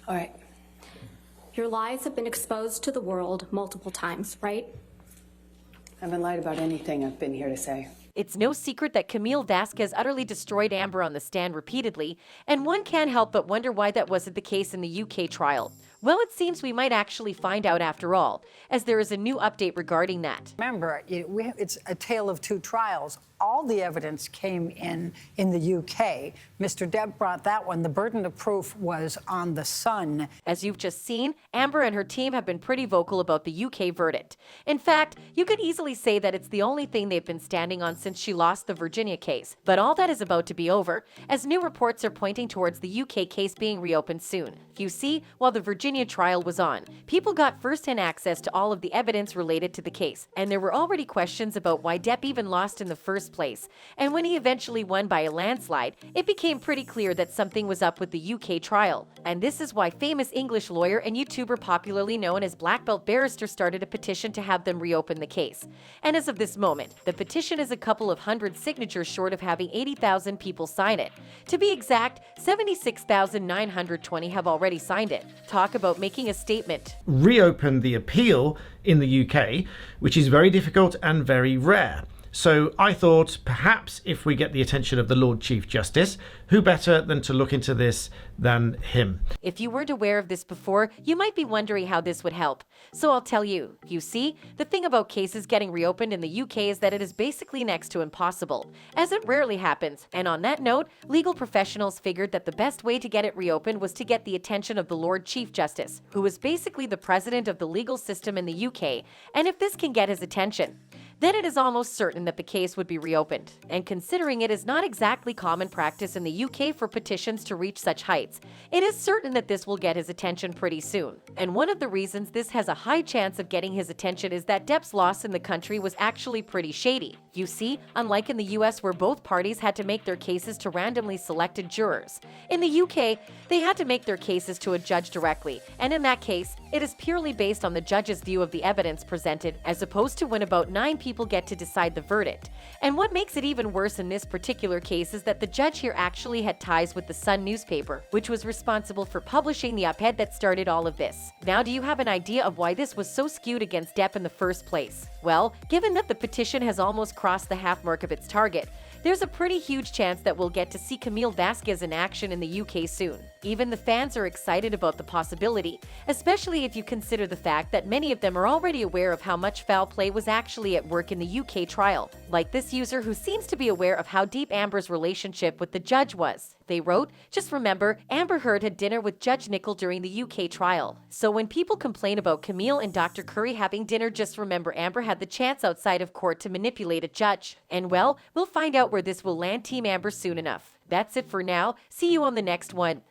All right. Your lies have been exposed to the world multiple times, right? I haven't lied about anything I've been here to say. It's no secret that Camille Vasquez utterly destroyed Amber on the stand repeatedly, and one can't help but wonder why that wasn't the case in the UK trial. Well, it seems we might actually find out after all, as there is a new update regarding that. Remember, it's a tale of two trials. All the evidence came in the UK. Mr. Depp brought that one. The burden of proof was on the Sun. As you've just seen, Amber and her team have been pretty vocal about the UK verdict. In fact, you could easily say that it's the only thing they've been standing on since she lost the Virginia case. But all that is about to be over, as new reports are pointing towards the UK case being reopened soon. You see, while the Virginia trial was on, people got first-hand access to all of the evidence related to the case, and there were already questions about why Depp even lost in the first place. And when he eventually won by a landslide, it became pretty clear that something was up with the UK trial. And this is why famous English lawyer and YouTuber popularly known as Black Belt Barrister started a petition to have them reopen the case. And as of this moment, the petition is a couple of hundred signatures short of having 80,000 people sign it. To be exact, 76,920 have already signed it. Talk about making a statement. Reopen the appeal in the UK, which is very difficult and very rare. So I thought perhaps if we get the attention of the Lord Chief Justice, who better than to look into this than him? If you weren't aware of this before, you might be wondering how this would help. So I'll tell you. You see, the thing about cases getting reopened in the UK is that it is basically next to impossible, as it rarely happens. And on that note, legal professionals figured that the best way to get it reopened was to get the attention of the Lord Chief Justice, who is basically the president of the legal system in the UK. And if this can get his attention, then it is almost certain that the case would be reopened. And considering it is not exactly common practice in the UK for petitions to reach such heights, it is certain that this will get his attention pretty soon. And one of the reasons this has a high chance of getting his attention is that Depp's loss in the country was actually pretty shady. You see, unlike in the US where both parties had to make their cases to randomly selected jurors, in the UK, they had to make their cases to a judge directly. And in that case, it is purely based on the judge's view of the evidence presented, as opposed to when about 9 people get to decide the verdict. And what makes it even worse in this particular case is that the judge here actually had ties with the Sun newspaper, which was responsible for publishing the op-ed that started all of this. Now, do you have an idea of why this was so skewed against Depp in the first place? Well, given that the petition has almost crossed the half mark of its target, there's a pretty huge chance that we'll get to see Camille Vasquez in action in the UK soon. Even the fans are excited about the possibility, especially if you consider the fact that many of them are already aware of how much foul play was actually at work in the UK trial, like this user who seems to be aware of how deep Amber's relationship with the judge was. They wrote, "Just remember, Amber Heard had dinner with Judge Nicol during the UK trial. So when people complain about Camille and Dr. Curry having dinner, just remember Amber had the chance outside of court to manipulate a judge." And well, we'll find out where this will land Team Amber soon enough. That's it for now. See you on the next one.